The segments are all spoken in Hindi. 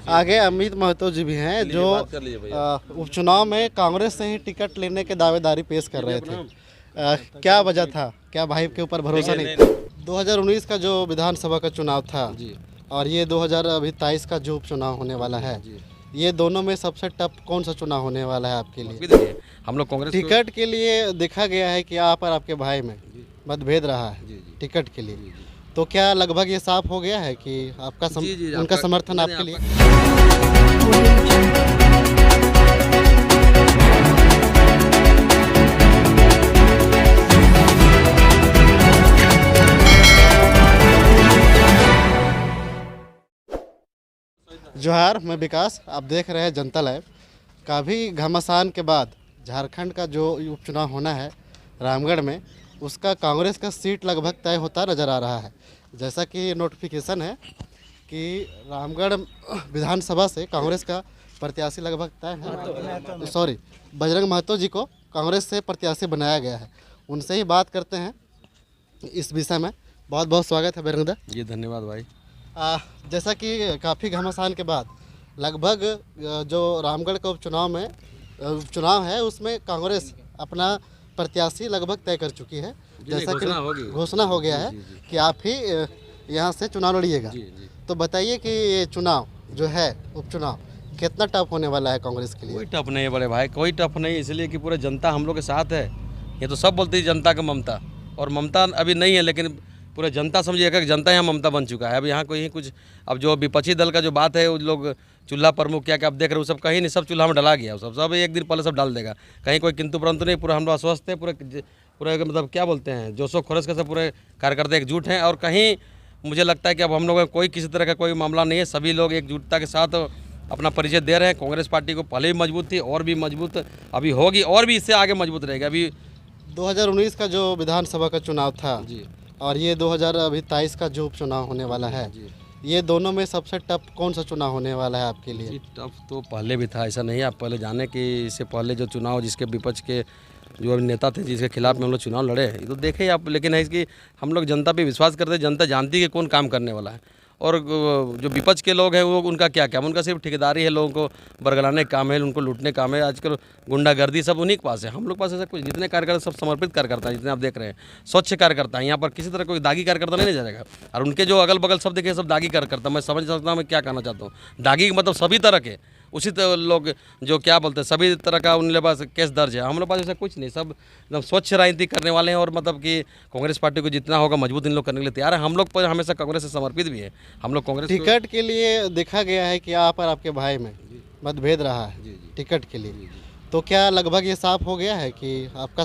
आगे अमित महतो जी भी हैं जो उपचुनाव में कांग्रेस से ही टिकट लेने के दावेदारी पेश कर रहे थे। क्या वजह था, क्या भाई के ऊपर भरोसा नहीं? 2019 का जो विधानसभा का चुनाव था और ये 2023 का जो उपचुनाव होने वाला है, ये दोनों में सबसे टफ कौन सा चुनाव होने वाला है आपके लिए? हम लोग कांग्रेस टिकट के लिए देखा गया है कि आप और आपके भाई में मतभेद रहा है टिकट के लिए, तो क्या लगभग ये साफ हो गया है कि आपका उनका समर्थन आपके लिए? जोहार, मैं विकास, आप देख रहे हैं जनता लाइव। काफ़ी घमासान के बाद झारखंड का जो उपचुनाव होना है रामगढ़ में, उसका कांग्रेस का सीट लगभग तय होता नज़र आ रहा है। जैसा कि नोटिफिकेशन है कि रामगढ़ विधानसभा से कांग्रेस का प्रत्याशी लगभग तय है। बजरंग महतो जी को कांग्रेस से प्रत्याशी बनाया गया है। उनसे ही बात करते हैं इस विषय में। बहुत बहुत स्वागत है बजरंग दा जी। धन्यवाद भाई। जैसा कि काफ़ी घमासान के बाद लगभग जो रामगढ़ का उपचुनाव है उसमें कांग्रेस अपना प्रत्याशी लगभग तय कर चुकी है। जैसा कि घोषणा हो गया है कि आप ही यहाँ से चुनाव लड़िएगा। तो बताइए कि ये चुनाव जो है उपचुनाव कितना टफ होने वाला है कांग्रेस के लिए? कोई टफ नहीं है बड़े भाई, कोई टफ नहीं, इसलिए कि पूरे जनता हम लोग के साथ है। ये तो सब बोलती है जनता का ममता, और ममता अभी नहीं है, लेकिन पूरे जनता समझिए कि जनता यहाँ ममता बन चुका है। अब यहाँ कोई कुछ, अब जो विपक्षी दल का जो बात है, वो लोग चूल्हा प्रमुख क्या क्या आप देख रहे हो, सब कहीं नहीं, सब चूल्हा में डला गया। सब एक दिन पहले सब डाल देगा, कहीं कोई किंतु परंतु नहीं। पूरा हम लोग आश्वस्त है, पूरे मतलब क्या बोलते हैं, जोशो खरोश के सब पूरे कार्यकर्ता एकजुट हैं। और कहीं मुझे लगता है कि अब हम लोगों का कोई किसी तरह का कोई मामला नहीं है। सभी लोग एकजुटता के साथ अपना परिचय दे रहे हैं। कांग्रेस पार्टी को पहले भी मजबूत थी, और भी मजबूत अभी होगी, और भी इससे आगे मजबूत रहेगी। अभी 2019 का जो विधानसभा का चुनाव था और ये 2023 का जो उपचुनाव होने वाला है, ये दोनों में सबसे टफ कौन सा चुनाव होने वाला है आपके लिए? टफ तो पहले भी था, ऐसा नहीं है। आप पहले जाने कि इससे पहले जो चुनाव, जिसके विपक्ष के जो नेता थे, जिसके खिलाफ में हम लोग चुनाव लड़े, ये तो देखे आप। लेकिन है कि हम लोग जनता पे विश्वास करते हैं, जनता जानती है कि कौन काम करने वाला है। और जो विपक्ष के लोग हैं वो उनका क्या काम, उनका सिर्फ ठेकेदारी है, लोगों को बरगलाने का काम है, उनको लूटने का काम है। आजकल गुंडागर्दी सब उन्हीं के पास है। हम लोग पास ऐसा कुछ, जितने कार्यकर्ता सब समर्पित कार्यकर्ता है, जितने आप देख रहे हैं, स्वच्छ कार्यकर्ता है। यहाँ पर किसी तरह कोई दागी कार्यकर्ता नहीं जाएगा। और उनके जो अगल बगल सब देखे, सब दागी कार्यकर्ता। मैं समझ सकता हूँ मैं क्या कहना चाहता हूँ। दागी मतलब सभी तरह के, उसी तरह लोग जो क्या बोलते हैं, सभी तरह का उनके पास केस दर्ज है। हम लोग पास ऐसा कुछ नहीं, सब एकदम स्वच्छ राजनीति करने वाले हैं। और मतलब कि कांग्रेस पार्टी को जितना होगा मजबूत इन लोग करने के लिए तैयार है। हम लोग पर हमेशा कांग्रेस से समर्पित भी है। हम लोग कांग्रेस टिकट के लिए देखा गया है कि आप और आपके भाई में मतभेद रहा है टिकट के लिए, तो क्या लगभग ये साफ हो गया है कि आपका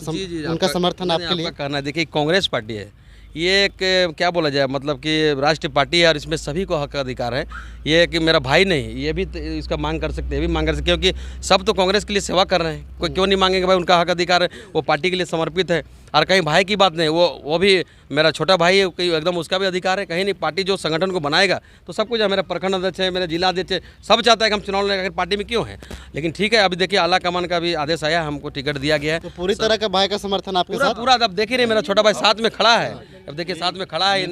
उनका समर्थन आपके लिए? कहना है, देखिए कांग्रेस पार्टी है, ये एक क्या बोला जाए, मतलब कि राष्ट्रीय पार्टी है, और इसमें सभी को हक अधिकार है। ये कि मेरा भाई नहीं, ये भी इसका मांग कर सकते हैं, ये भी मांग कर सकते हैं, क्योंकि सब तो कांग्रेस के लिए सेवा कर रहे हैं। कोई क्यों नहीं मांगेगा भाई, उनका हक अधिकार है, वो पार्टी के लिए समर्पित है। और कहीं भाई की बात नहीं, वो भी मेरा छोटा भाई है, एकदम उसका भी अधिकार है। कहीं नहीं, पार्टी जो संगठन को बनाएगा तो सब कुछ है। मेरा प्रखंड अध्यक्ष है, मेरा जिला अध्यक्ष है, सब चाहता है कि हम चुनाव लड़ें, पार्टी में क्यों है। लेकिन ठीक है, अभी देखिए आला कमान का भी आदेश आया, हमको टिकट दिया गया है। तो पूरी तरह का भाई का समर्थन आपके साथ? पूरा अब देख ही रहे, मेरा छोटा भाई साथ में खड़ा है। अब देखिए साथ में खड़ा है,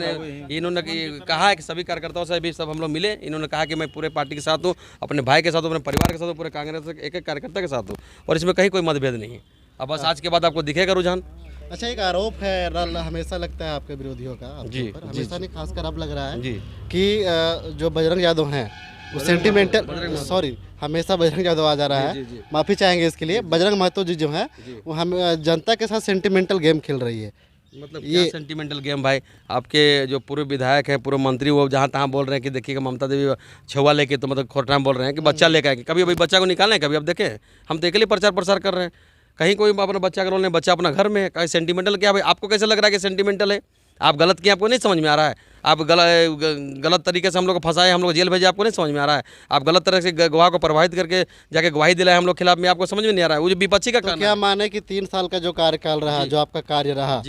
इन्होंने कहा है कि सभी कार्यकर्ताओं से भी सब हम लोग मिले। इन्होंने कहा कि मैं पूरे पार्टी के साथ हूँ, अपने भाई के साथ हूँ, अपने परिवार के साथ हूँ, पूरे कांग्रेस एक एक कार्यकर्ता के साथ हूँ, और इसमें कहीं कोई मतभेद नहीं है। अब बस आज के बाद आपको दिखेगा रुझान। अच्छा, एक आरोप है हमेशा लगता है आपके विरोधियों का हमेशा नहीं, खासकर अब लग रहा है कि जो बजरंग यादव हैं वो सेंटिमेंटल, हमेशा बजरंग यादव आ जा रहा है, माफ़ी चाहेंगे इसके लिए। बजरंग महतो जी जो हैं वो हम जनता के साथ सेंटिमेंटल गेम खेल रही है। मतलब ये सेंटिमेंटल गेम भाई, आपके जो पूर्व विधायक हैं, पूर्व मंत्री, वो जहाँ तहाँ बोल रहे हैं कि देखिएगा ममता देवी छुआ लेके, तो मतलब खोरठा में बोल रहे हैं कि बच्चा लेकर आएंगे। कभी अभी बच्चा को निकालें, कभी अब देखें, हम तो अकेले प्रचार प्रसार कर रहे हैं। कहीं कोई अपना बच्चा का रोल नहीं, बच्चा अपना घर में है। कहीं सेंटिमेंटल क्या भाई, आपको कैसे लग रहा है कि सेंटिमेंटल है? आप गलत किए, आपको नहीं समझ में आ रहा है। आप गलत तरीके से हम लोग को फंसाए, हम लोग जेल भेजे, आपको नहीं समझ में आ रहा है। आप गलत तरह से गवाह को प्रभावित करके जाके गवाही दिलाए हम लोग खिलाफ में, आपको समझ में नहीं आ रहा है। वो जो विपक्षी का क्या माने कि 3 साल का जो कार्यकाल रहा, जो आपका कार्य रहा,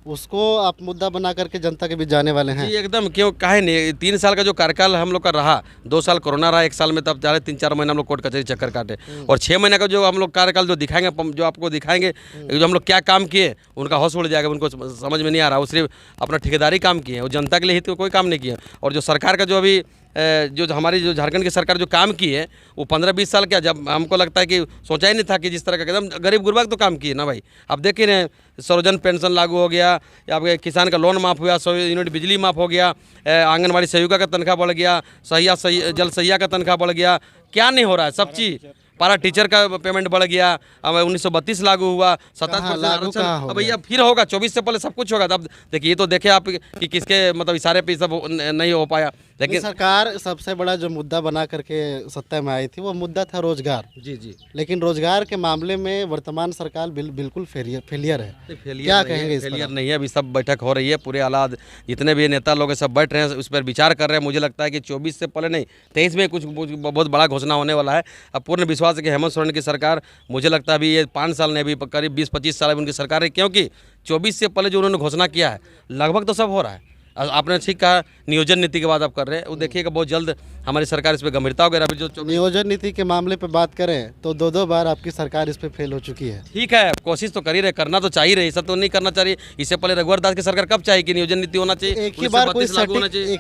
उसको आप मुद्दा बना करके जनता के बीच जाने वाले हैं? जी एकदम, क्यों काहे नहीं। 3 साल का जो कार्यकाल हम लोग का रहा, 2 साल कोरोना रहा, 1 साल में तब 3-4 महीने हम लोग कोर्ट कचहरी चक्कर काटे, और 6 महीने का जो हम लोग कार्यकाल जो दिखाएंगे, जो आपको दिखाएंगे, जो हम लोग क्या काम किए, उनका होश उड़ जाएगा। उनको समझ में नहीं आ रहा, वो सिर्फ अपना ठेकेदारी काम किए, वो जनता के लिए ही तो कोई काम नहीं किया। और जो सरकार का जो अभी जो हमारी जो झारखंड की सरकार जो काम की है वो 15-20 साल क्या, जब हमको लगता है कि सोचा ही नहीं था कि जिस तरह का एकदम गरीब गुरबा तो काम किए ना भाई। अब देख ही रहे, सर्वजन पेंशन लागू हो गया, आपके किसान का लोन माफ़ हुआ, 100 यूनिट बिजली माफ़ हो गया, आंगनबाड़ी सेविका का तनख्वाह बढ़ गया, जल सहिया का तनख्वाह बढ़ गया। क्या नहीं हो रहा है? सब चीज़। पारा टीचर का पेमेंट बढ़ गया। अब 1932 लागू हुआ, 27% आरक्षण। अब भैया फिर होगा, 24 से पहले सब कुछ होगा। अब देखिए, ये तो देखे आप कि किसके मतलब इशारे पे सब नहीं हो पाया। लेकिन सरकार सबसे बड़ा जो मुद्दा बना करके सत्ता में आई थी वो मुद्दा था रोजगार। जी जी, लेकिन रोजगार के मामले में वर्तमान सरकार बिल्कुल फेलियर है। क्या कहेंगे इस पर? फेलियर नहीं है, अभी सब बैठक हो रही है, पूरे आलाद जितने भी नेता लोग हैं सब बैठ रहे हैं, उस पर विचार कर रहे हैं। मुझे लगता है कि 24 से पहले नहीं, 23 में कुछ बहुत बड़ा घोषणा होने वाला है। अब पूर्ण विश्वास है कि हेमंत सोरेन की सरकार, मुझे लगता है अभी ये 5 साल ने, अभी करीब 20-25 साल अभी उनकी सरकार है, क्योंकि 24 से पहले जो उन्होंने घोषणा किया है लगभग तो सब हो रहा है। आपने ठीक कहा, नियोजन नीति की बात आप कर रहे हैं, वो देखिएगा बहुत जल्द हमारी सरकार इस पर गंभीरता वगैरह अभी जो नियोजन नीति के मामले पे बात करें तो 2-2 बार आपकी सरकार इस पे फेल हो चुकी है। ठीक है, कोशिश तो कर ही रहे, करना तो चाहिए रहे, ऐसा तो नहीं करना चाहिए। इससे पहले रघुवर दास की सरकार कब चाहिए कि नियोजन नीति होना चाहिए? एक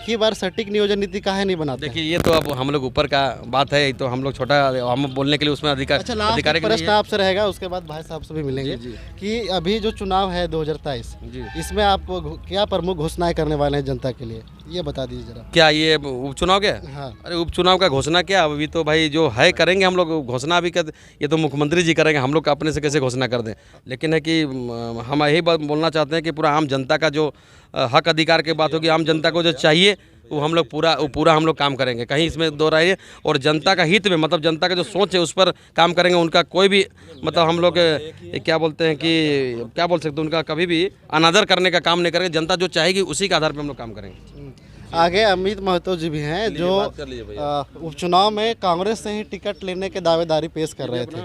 ही बार सटीक नियोजन नीति काहे नहीं बनाते? देखिए, ये तो अब हम लोग ऊपर का बात है, तो हम लोग छोटा, हम बोलने के लिए उसमें अधिकारी प्रश्न आपसे रहेगा, उसके बाद भाई साहब से भी मिलेंगे कि अभी जो चुनाव है 2023, इसमें आप क्या प्रमुख घोषणाएं करने वाले हैं जनता के लिए, ये बता दीजिए जरा। क्या ये उपचुनाव क्या? हाँ। अरे उपचुनाव का घोषणा क्या, अभी तो भाई जो है करेंगे हम लोग घोषणा। अभी कर, ये तो मुख्यमंत्री जी करेंगे, हम लोग अपने से कैसे घोषणा कर दें। लेकिन है कि हम यही बात बोलना चाहते हैं कि पूरा आम जनता का जो हक अधिकार की बात होगी, आम जनता को जो चाहिए वो हम लोग पूरा हम लोग काम करेंगे, कहीं इसमें दो राय। और जनता का हित में, मतलब जनता का जो सोच है उस पर काम करेंगे। उनका कोई भी मतलब हम लोग क्या बोलते हैं कि क्या बोल सकते हैं, उनका कभी भी अनादर करने का काम नहीं करेंगे। जनता जो चाहेगी उसी के आधार पर हम लोग काम करेंगे। आगे अमित महतो जी भी हैं जो उपचुनाव में कांग्रेस से ही टिकट लेने के दावेदारी पेश कर रहे थे।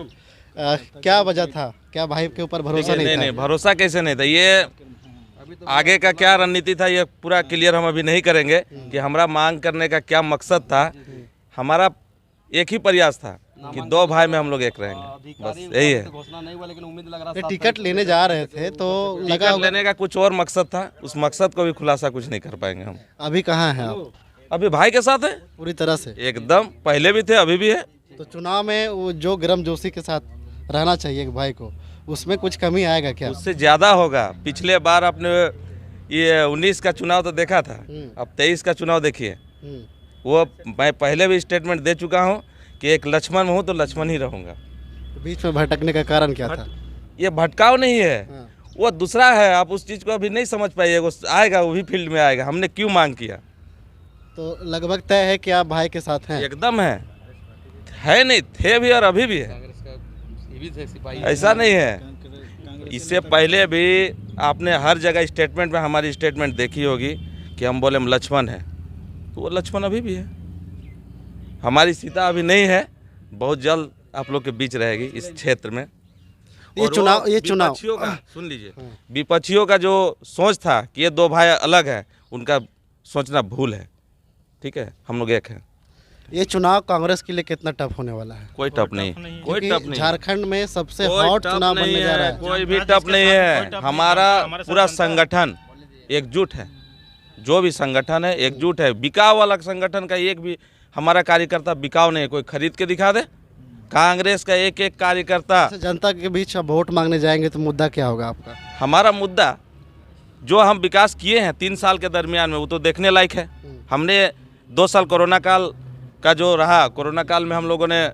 क्या वजह था? क्या भाई के ऊपर भरोसा नहीं था? नहीं, भरोसा कैसे नहीं था? ये आगे का क्या रणनीति था ये पूरा क्लियर हम अभी नहीं करेंगे कि हमारा मांग करने का क्या मकसद था। हमारा एक ही प्रयास था कि 2 भाई में हम लोग एक रहेंगे, बस यही है। टिकट लेने जा रहे थे तो लगा टिकट लेने का कुछ और मकसद था, उस मकसद को भी खुलासा कुछ नहीं कर पाएंगे हम। अभी कहाँ हैं आप? अभी भाई के साथ है पूरी तरह से एकदम, पहले भी थे अभी भी है। तो चुनाव में वो जो गर्मजोशी के साथ रहना चाहिए भाई को, उसमें कुछ कमी आएगा क्या? उससे ज़्यादा होगा। पिछले बार आपने ये 19 का चुनाव तो देखा था, अब 23 का चुनाव देखिए। वो मैं पहले भी स्टेटमेंट दे चुका हूँ कि एक लक्ष्मण हूँ तो लक्ष्मण ही रहूँगा। बीच में भटकने का कारण क्या था? ये भटकाव नहीं है, वो दूसरा है। आप उस चीज़ को अभी नहीं समझ पाइए, वो आएगा, वो भी फील्ड में आएगा। हमने क्यों मांग किया? तो लगभग तय है कि आप भाई के साथ हैं? एकदम है नहीं, थे भी और अभी भी है, ऐसा नहीं है। इससे पहले भी आपने हर जगह स्टेटमेंट में हमारी स्टेटमेंट देखी होगी कि हम बोले हम लक्ष्मण है, तो वो लक्ष्मण अभी भी है। हमारी सीता अभी नहीं है, बहुत जल्द आप लोग के बीच रहेगी इस क्षेत्र में। ये चुनाव सुन लीजिए, विपक्षियों का जो सोच था कि ये 2 भाई अलग है, उनका सोचना भूल है। ठीक है, हम लोग एक हैं। ये चुनाव कांग्रेस के लिए कितना टफ होने वाला है? कोई टफ नहीं, कोई टफ नहीं। झारखंड में सबसे हॉट चुनाव बनने जा रहा है। कोई भी टफ नहीं है। हमारा पूरा संगठन एकजुट है, जो भी संगठन है एकजुट है। बिकाव वाला संगठन का एक भी हमारा कार्यकर्ता बिकाव नहीं है। कोई खरीद के दिखा दे। कांग्रेस का एक कार्यकर्ता। जनता के बीच अब वोट मांगने जाएंगे तो मुद्दा क्या होगा आपका? हमारा मुद्दा जो हम विकास किए हैं 3 साल के दरमियान में, वो तो देखने लायक है। हमने 2 साल कोरोना काल का जो रहा, कोरोना काल में हम लोगों ने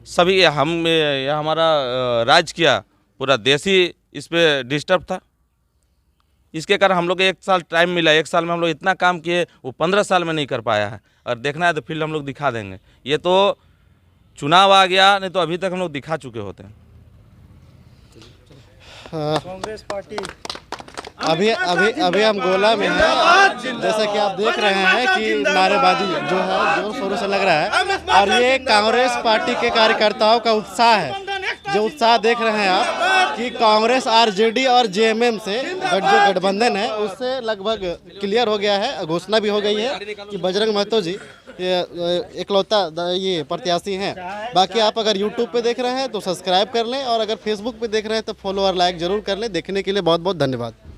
सभी हमारा राज किया, पूरा देश ही इस पे डिस्टर्ब था। इसके कारण हम लोग को 1 साल टाइम मिला। 1 साल में हम लोग इतना काम किए, वो 15 साल में नहीं कर पाया है। और देखना है तो फील्ड हम लोग दिखा देंगे। ये तो चुनाव आ गया, नहीं तो अभी तक हम लोग दिखा चुके होते हैं। कांग्रेस पार्टी अभी हम गोला में हैं। जैसा कि आप देख रहे हैं कि नारेबाजी जो है जोर शोरों से लग रहा है, और ये कांग्रेस पार्टी के कार्यकर्ताओं का उत्साह है। जो उत्साह देख रहे हैं आप कि कांग्रेस आरजेडी और जेएमएम से जो गठबंधन है उससे लगभग क्लियर हो गया है। घोषणा भी हो गई है कि बजरंग महतो जी इकलौता ये प्रत्याशी हैं। बाकी आप अगर यूट्यूब पे देख रहे हैं तो सब्सक्राइब कर लें, और अगर फेसबुक पे देख रहे हैं तो फॉलो और लाइक जरूर कर लें। देखने के लिए बहुत बहुत धन्यवाद।